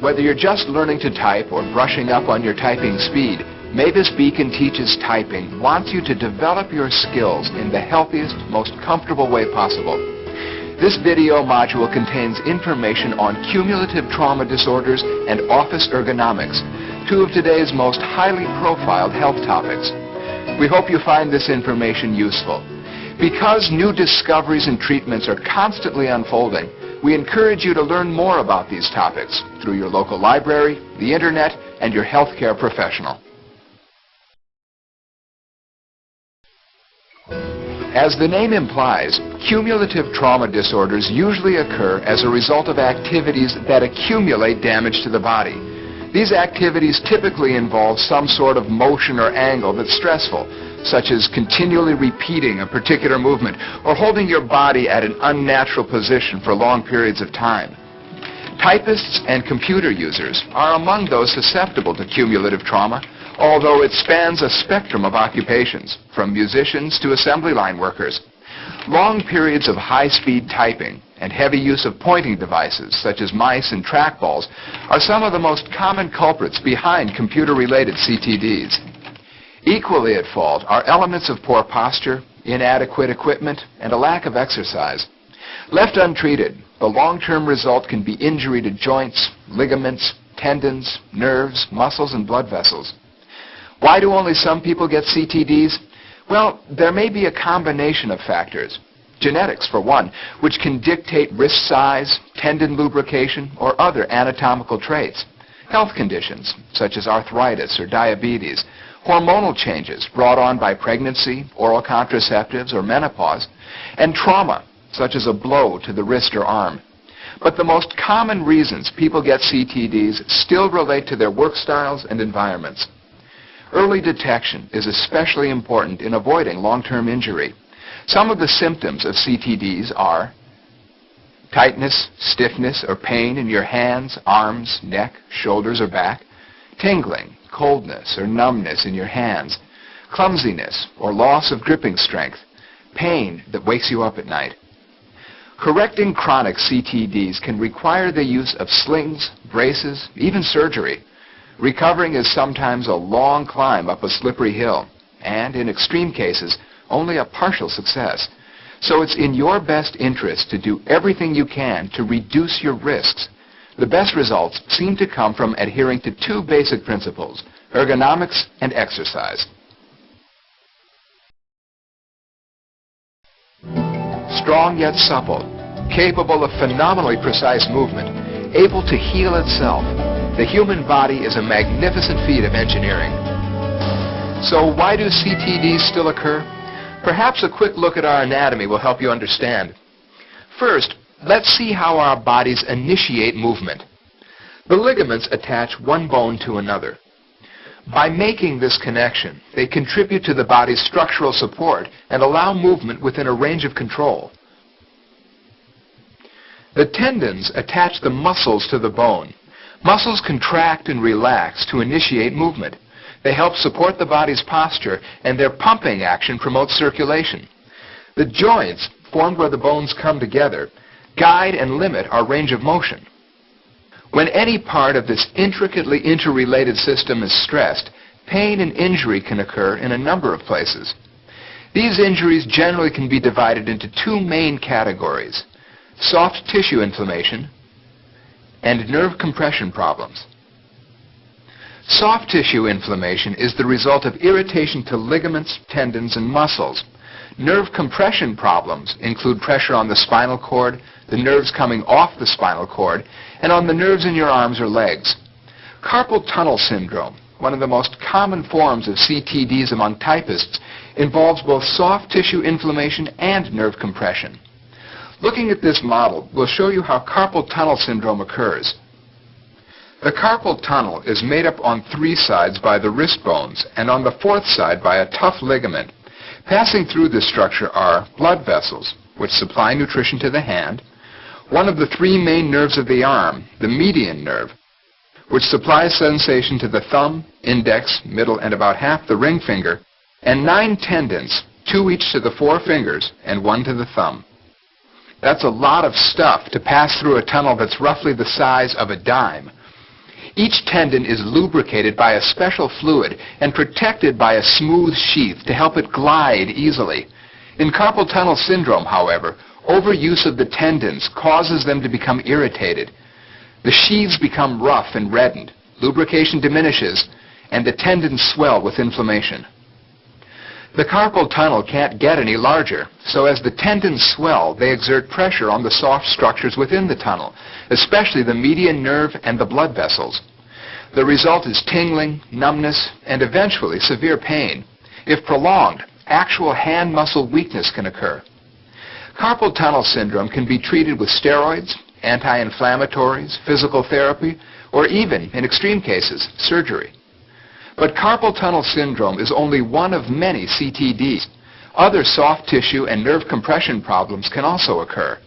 Whether you're just learning to type or brushing up on your typing speed, Mavis Beacon Teaches Typing wants you to develop your skills in the healthiest, most comfortable way possible. This video module contains information on cumulative trauma disorders and office ergonomics, two of today's most highly profiled health topics. We hope you find this information useful. Because new discoveries and treatments are constantly unfolding, we encourage you to learn more about these topics through your local library, the internet, and your healthcare professional. As the name implies, cumulative trauma disorders usually occur as a result of activities that accumulate damage to the body. These activities typically involve some sort of motion or angle that's stressful, such as continually repeating a particular movement or holding your body at an unnatural position for long periods of time. Typists and computer users are among those susceptible to cumulative trauma, although it spans a spectrum of occupations, from musicians to assembly line workers. Long periods of high-speed typing and heavy use of pointing devices, such as mice and trackballs, are some of the most common culprits behind computer-related CTDs. Equally at fault are elements of poor posture, inadequate equipment, and a lack of exercise. Left untreated, the long-term result can be injury to joints, ligaments, tendons, nerves, muscles, and blood vessels. Why do only some people get CTDs? Well, there may be a combination of factors. Genetics, for one, which can dictate wrist size, tendon lubrication, or other anatomical traits. Health conditions, such as arthritis or diabetes. Hormonal changes brought on by pregnancy, oral contraceptives, or menopause. And trauma, such as a blow to the wrist or arm. But the most common reasons people get CTDs still relate to their work styles and environments. Early detection is especially important in avoiding long-term injury. Some of the symptoms of CTDs are tightness, stiffness, or pain in your hands, arms, neck, shoulders, or back, tingling, coldness, or numbness in your hands, clumsiness or loss of gripping strength, pain that wakes you up at night. Correcting chronic CTDs can require the use of slings, braces, even surgery. Recovering is sometimes a long climb up a slippery hill, and in extreme cases, only a partial success. So it's in your best interest to do everything you can to reduce your risks. The best results seem to come from adhering to two basic principles: ergonomics and exercise. Strong yet supple, capable of phenomenally precise movement, able to heal itself. The human body is a magnificent feat of engineering. So why do CTDs still occur? Perhaps a quick look at our anatomy will help you understand. First, let's see how our bodies initiate movement. The ligaments attach one bone to another. By making this connection, they contribute to the body's structural support and allow movement within a range of control. The tendons attach the muscles to the bone. Muscles contract and relax to initiate movement. They help support the body's posture, and their pumping action promotes circulation. The joints, formed where the bones come together, guide and limit our range of motion. When any part of this intricately interrelated system is stressed, pain and injury can occur in a number of places. These injuries generally can be divided into two main categories: soft tissue inflammation and nerve compression problems. Soft tissue inflammation is the result of irritation to ligaments, tendons, and muscles. Nerve compression problems include pressure on the spinal cord, the nerves coming off the spinal cord, and on the nerves in your arms or legs. Carpal tunnel syndrome, one of the most common forms of CTDs among typists, involves both soft tissue inflammation and nerve compression. Looking at this model, we'll show you how carpal tunnel syndrome occurs. The carpal tunnel is made up on three sides by the wrist bones and on the fourth side by a tough ligament. Passing through this structure are blood vessels, which supply nutrition to the hand, one of the three main nerves of the arm, the median nerve, which supplies sensation to the thumb, index, middle, and about half the ring finger, and 9 tendons, 2 each to the 4 fingers and 1 to the thumb. That's a lot of stuff to pass through a tunnel that's roughly the size of a dime. Each tendon is lubricated by a special fluid and protected by a smooth sheath to help it glide easily. In carpal tunnel syndrome, however, overuse of the tendons causes them to become irritated. The sheaths become rough and reddened, lubrication diminishes, and the tendons swell with inflammation. The carpal tunnel can't get any larger, so as the tendons swell, they exert pressure on the soft structures within the tunnel, especially the median nerve and the blood vessels. The result is tingling, numbness, and eventually severe pain. If prolonged, actual hand muscle weakness can occur. Carpal tunnel syndrome can be treated with steroids, anti-inflammatories, physical therapy, or even, in extreme cases, surgery. But carpal tunnel syndrome is only one of many CTDs. Other soft tissue and nerve compression problems can also occur.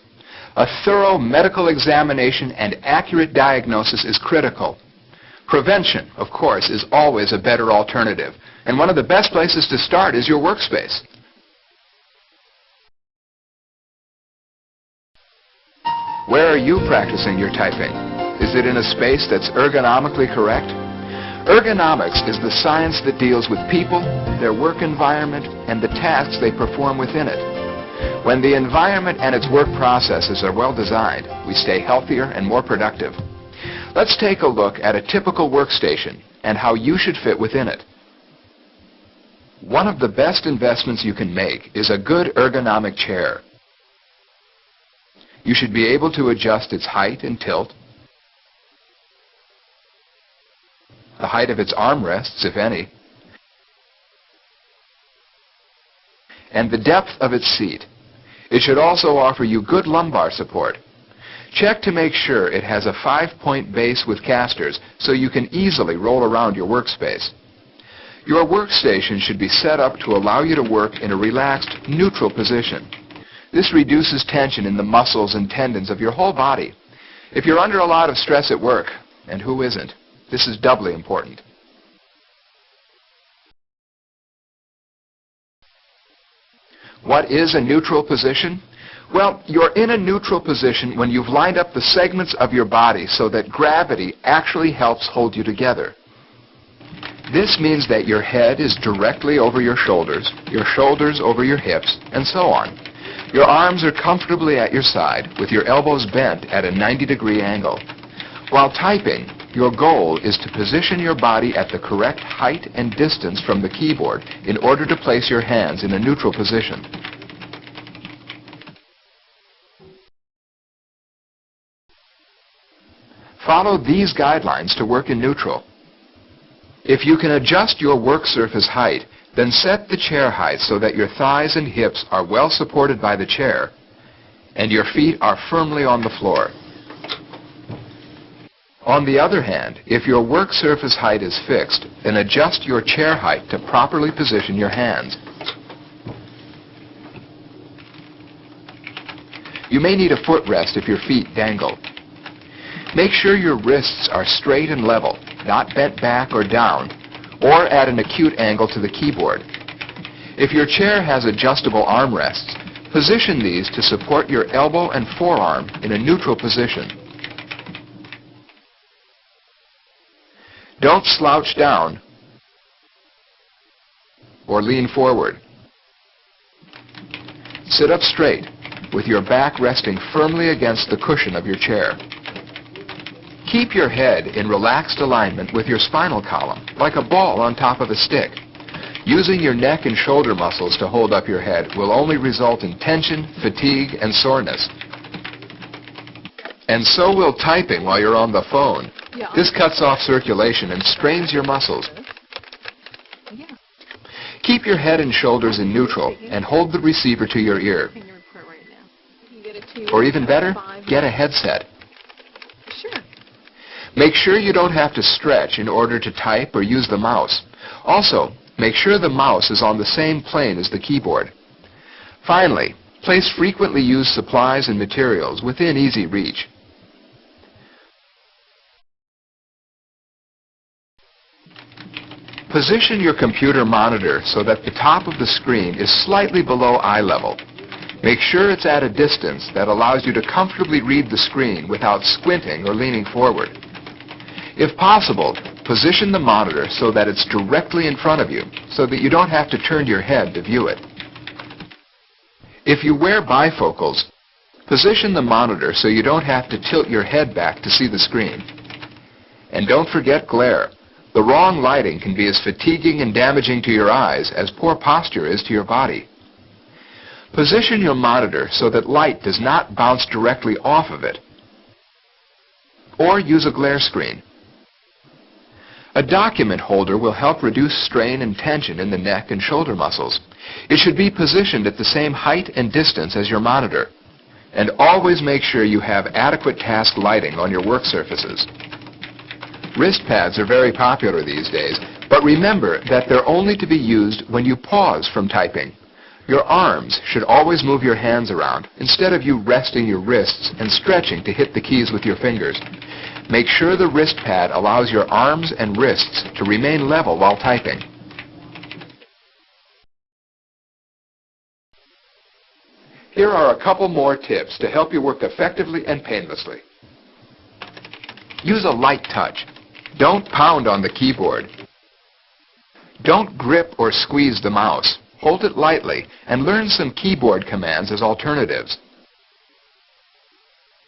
A thorough medical examination and accurate diagnosis is critical. Prevention, of course, is always a better alternative, and one of the best places to start is your workspace. Where are you practicing your typing? Is it in a space that's ergonomically correct? Ergonomics is the science that deals with people, their work environment, and the tasks they perform within it. When the environment and its work processes are well designed, we stay healthier and more productive. Let's take a look at a typical workstation and how you should fit within it. One of the best investments you can make is a good ergonomic chair. You should be able to adjust its height and tilt, the height of its armrests, if any, and the depth of its seat. It should also offer you good lumbar support. Check to make sure it has a 5-point base with casters so you can easily roll around your workspace. Your workstation should be set up to allow you to work in a relaxed, neutral position. This reduces tension in the muscles and tendons of your whole body. If you're under a lot of stress at work, and who isn't, this is doubly important. What is a neutral position? Well, you're in a neutral position when you've lined up the segments of your body so that gravity actually helps hold you together. This means that your head is directly over your shoulders over your hips, and so on. Your arms are comfortably at your side with your elbows bent at a 90-degree angle. While typing, your goal is to position your body at the correct height and distance from the keyboard in order to place your hands in a neutral position. Follow these guidelines to work in neutral. If you can adjust your work surface height, then set the chair height so that your thighs and hips are well supported by the chair and your feet are firmly on the floor. On the other hand, if your work surface height is fixed, then adjust your chair height to properly position your hands. You may need a footrest if your feet dangle. Make sure your wrists are straight and level, not bent back or down, or at an acute angle to the keyboard. If your chair has adjustable armrests, position these to support your elbow and forearm in a neutral position. Don't slouch down or lean forward. Sit up straight with your back resting firmly against the cushion of your chair. Keep your head in relaxed alignment with your spinal column, like a ball on top of a stick. Using your neck and shoulder muscles to hold up your head will only result in tension, fatigue, and soreness. And so will typing while you're on the phone. This cuts off circulation and strains your muscles. Keep your head and shoulders in neutral and hold the receiver to your ear. Or even better, get a headset. Make sure you don't have to stretch in order to type or use the mouse. Also, make sure the mouse is on the same plane as the keyboard. Finally, place frequently used supplies and materials within easy reach. Position your computer monitor so that the top of the screen is slightly below eye level. Make sure it's at a distance that allows you to comfortably read the screen without squinting or leaning forward. If possible, position the monitor so that it's directly in front of you, so that you don't have to turn your head to view it. If you wear bifocals, position the monitor so you don't have to tilt your head back to see the screen. And don't forget glare. The wrong lighting can be as fatiguing and damaging to your eyes as poor posture is to your body. Position your monitor so that light does not bounce directly off of it. Or use a glare screen. A document holder will help reduce strain and tension in the neck and shoulder muscles. It should be positioned at the same height and distance as your monitor. And always make sure you have adequate task lighting on your work surfaces. Wrist pads are very popular these days, but remember that they're only to be used when you pause from typing. Your arms should always move your hands around instead of you resting your wrists and stretching to hit the keys with your fingers. Make sure the wrist pad allows your arms and wrists to remain level while typing. Here are a couple more tips to help you work effectively and painlessly. Use a light touch. Don't pound on the keyboard. Don't grip or squeeze the mouse. Hold it lightly and learn some keyboard commands as alternatives.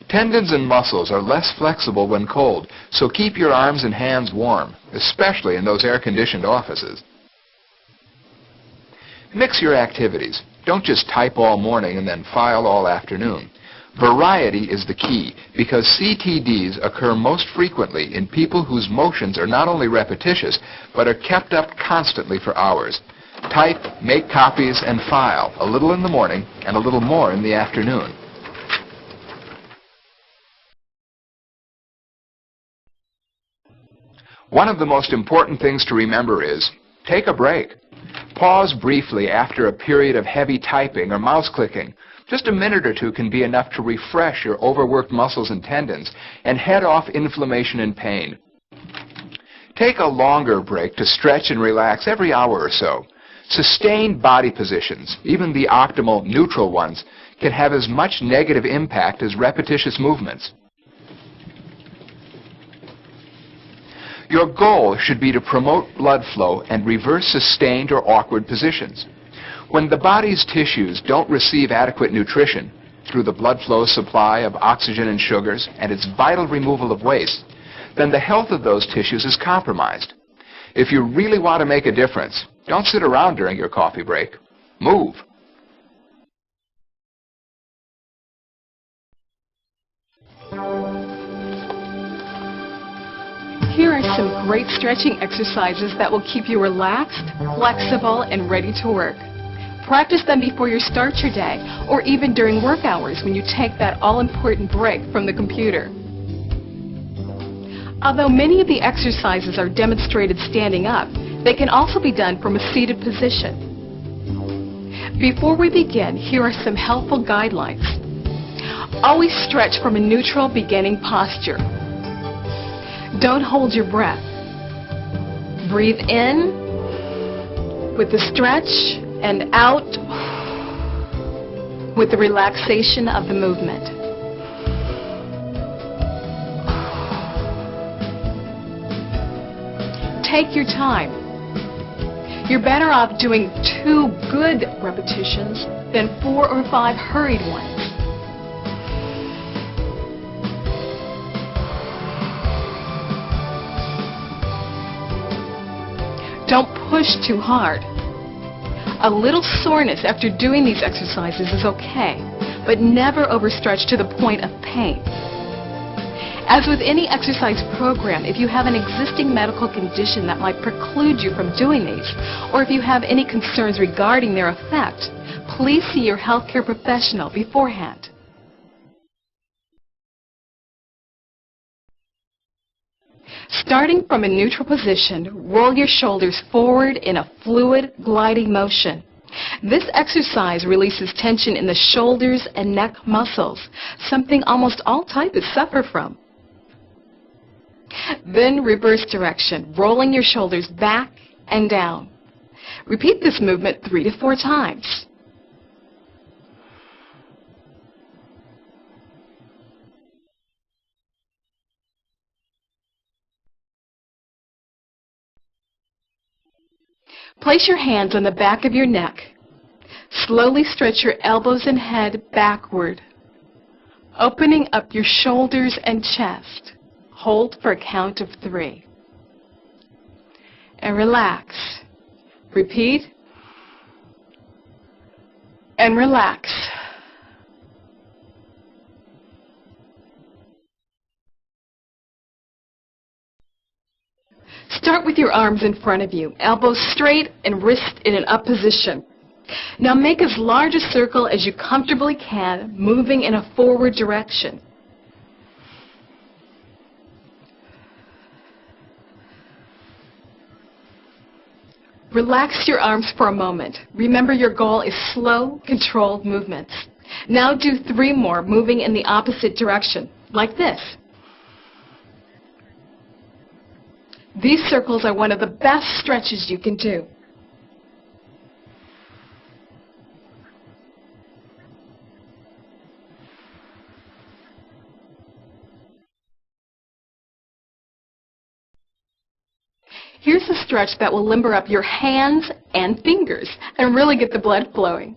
Tendons and muscles are less flexible when cold, so keep your arms and hands warm, especially in those air-conditioned offices. Mix your activities. Don't just type all morning and then file all afternoon. Variety is the key, because CTDs occur most frequently in people whose motions are not only repetitious, but are kept up constantly for hours. Type, make copies, and file, a little in the morning and a little more in the afternoon. One of the most important things to remember is, take a break. Pause briefly after a period of heavy typing or mouse clicking. Just a minute or two can be enough to refresh your overworked muscles and tendons and head off inflammation and pain. Take a longer break to stretch and relax every hour or so. Sustained body positions, even the optimal neutral ones, can have as much negative impact as repetitious movements. Your goal should be to promote blood flow and reverse sustained or awkward positions. When the body's tissues don't receive adequate nutrition through the blood flow supply of oxygen and sugars and its vital removal of waste, then the health of those tissues is compromised. If you really want to make a difference, don't sit around during your coffee break. Move. Here are some great stretching exercises that will keep you relaxed, flexible, and ready to work. Practice them before you start your day, or even during work hours when you take that all-important break from the computer. Although many of the exercises are demonstrated standing up, they can also be done from a seated position. Before we begin, here are some helpful guidelines. Always stretch from a neutral beginning posture. Don't hold your breath. Breathe in with the stretch and out with the relaxation of the movement. Take your time. You're better off doing 2 good repetitions than 4 or 5 hurried ones. Don't push too hard. A little soreness after doing these exercises is okay, but never overstretch to the point of pain. As with any exercise program, if you have an existing medical condition that might preclude you from doing these, or if you have any concerns regarding their effect, please see your healthcare professional beforehand. Starting from a neutral position, roll your shoulders forward in a fluid, gliding motion. This exercise releases tension in the shoulders and neck muscles, something almost all typists suffer from. Then reverse direction, rolling your shoulders back and down. Repeat this movement 3 to 4 times. Place your hands on the back of your neck. Slowly stretch your elbows and head backward, opening up your shoulders and chest. Hold for a count of 3. And relax. Repeat. And relax. Start with your arms in front of you, elbows straight and wrists in an up position. Now make as large a circle as you comfortably can, moving in a forward direction. Relax your arms for a moment. Remember, your goal is slow, controlled movements. Now do 3 more, moving in the opposite direction, like this. These circles are one of the best stretches you can do. Here's a stretch that will limber up your hands and fingers and really get the blood flowing.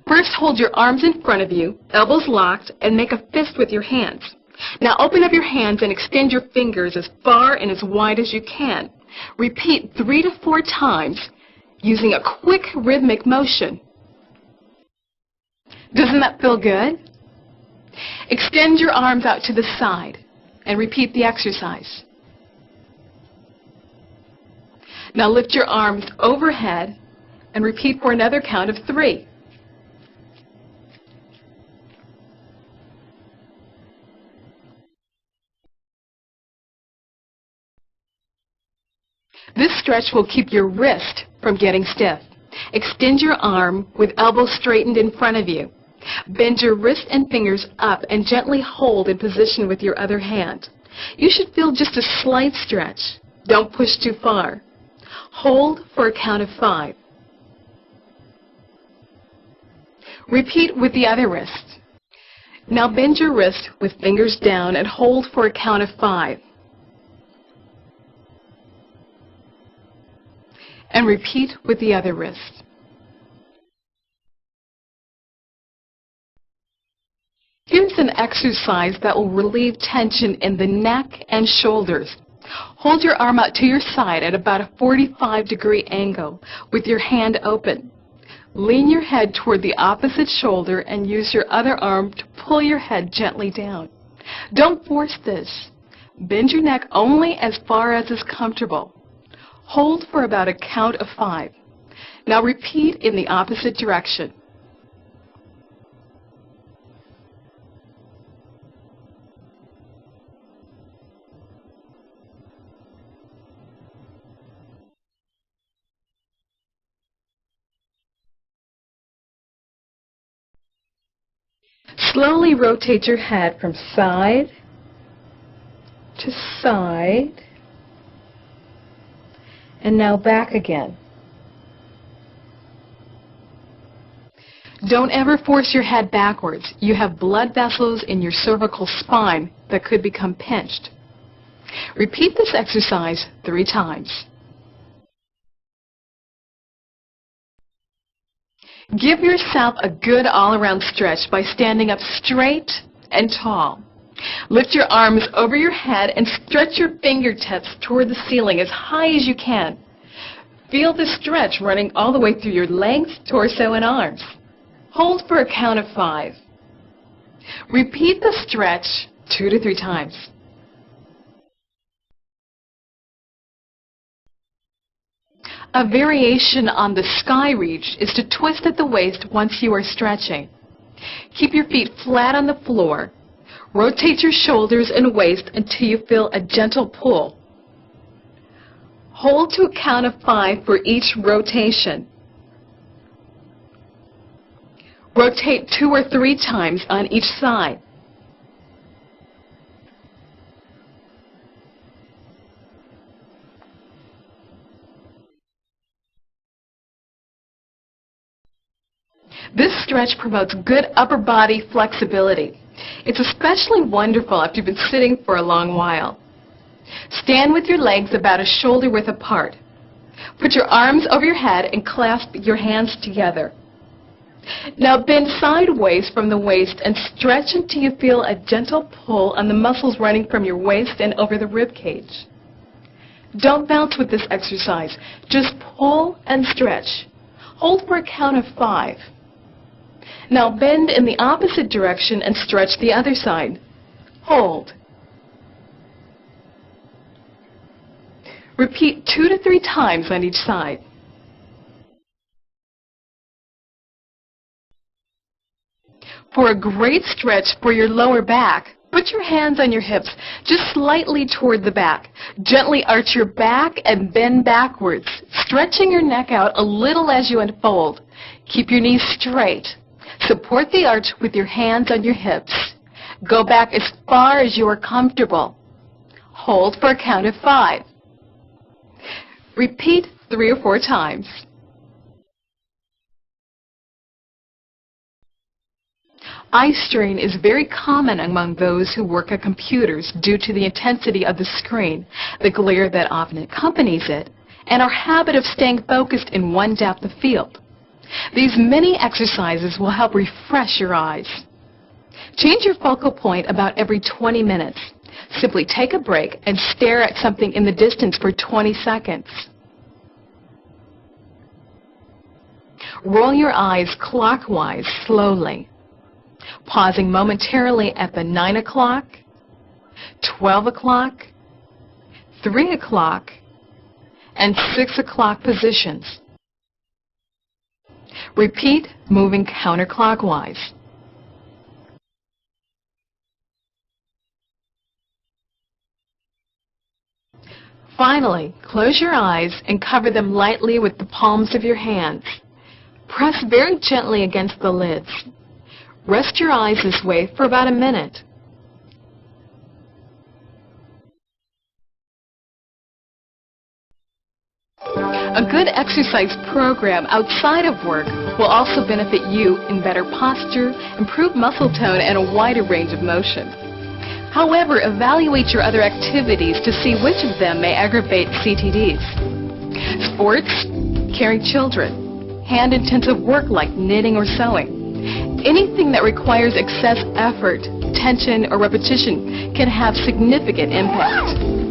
First, hold your arms in front of you, elbows locked, and make a fist with your hands. Now open up your hands and extend your fingers as far and as wide as you can. Repeat 3 to 4 times using a quick rhythmic motion. Doesn't that feel good? Extend your arms out to the side and repeat the exercise. Now lift your arms overhead and repeat for another count of 3. This stretch will keep your wrist from getting stiff. Extend your arm with elbows straightened in front of you. Bend your wrist and fingers up and gently hold in position with your other hand. You should feel just a slight stretch. Don't push too far. Hold for a count of 5. Repeat with the other wrist. Now bend your wrist with fingers down and hold for a count of 5. And repeat with the other wrist. Here's an exercise that will relieve tension in the neck and shoulders. Hold your arm out to your side at about a 45-degree angle with your hand open. Lean your head toward the opposite shoulder and use your other arm to pull your head gently down. Don't force this. Bend your neck only as far as is comfortable. Hold for about a count of 5. Now repeat in the opposite direction. Slowly rotate your head from side to side, and now back again. Don't ever force your head backwards. You have blood vessels in your cervical spine that could become pinched. Repeat this exercise 3 times. Give yourself a good all-around stretch by standing up straight and tall. Lift your arms over your head and stretch your fingertips toward the ceiling as high as you can. Feel the stretch running all the way through your legs, torso, and arms. Hold for a count of 5. Repeat the stretch 2 to 3 times. A variation on the sky reach is to twist at the waist once you are stretching. Keep your feet flat on the floor. Rotate your shoulders and waist until you feel a gentle pull. Hold to a count of 5 for each rotation. Rotate 2 or 3 times on each side. This stretch promotes good upper body flexibility. It's especially wonderful after you've been sitting for a long while. Stand with your legs about a shoulder width apart. Put your arms over your head and clasp your hands together. Now bend sideways from the waist and stretch until you feel a gentle pull on the muscles running from your waist and over the rib cage. Don't bounce with this exercise. Just pull and stretch. Hold for a count of 5. Now bend in the opposite direction and stretch the other side. Hold. Repeat 2 to 3 times on each side. For a great stretch for your lower back, put your hands on your hips, just slightly toward the back. Gently arch your back and bend backwards, stretching your neck out a little as you unfold. Keep your knees straight. Support the arch with your hands on your hips. Go back as far as you are comfortable. Hold for a count of 5. Repeat 3 or 4 times. Eye strain is very common among those who work at computers due to the intensity of the screen, the glare that often accompanies it, and our habit of staying focused in one depth of field. These mini exercises will help refresh your eyes. Change your focal point about every 20 minutes. Simply take a break and stare at something in the distance for 20 seconds. Roll your eyes clockwise slowly, pausing momentarily at the 9 o'clock, 12 o'clock, 3 o'clock, and 6 o'clock positions. Repeat, moving counterclockwise. Finally, close your eyes and cover them lightly with the palms of your hands. Press very gently against the lids. Rest your eyes this way for about a minute. A good exercise program outside of work will also benefit you in better posture, improved muscle tone, and a wider range of motion. However, evaluate your other activities to see which of them may aggravate CTDs. Sports, caring children, hand-intensive work like knitting or sewing. Anything that requires excess effort, tension, or repetition can have significant impact.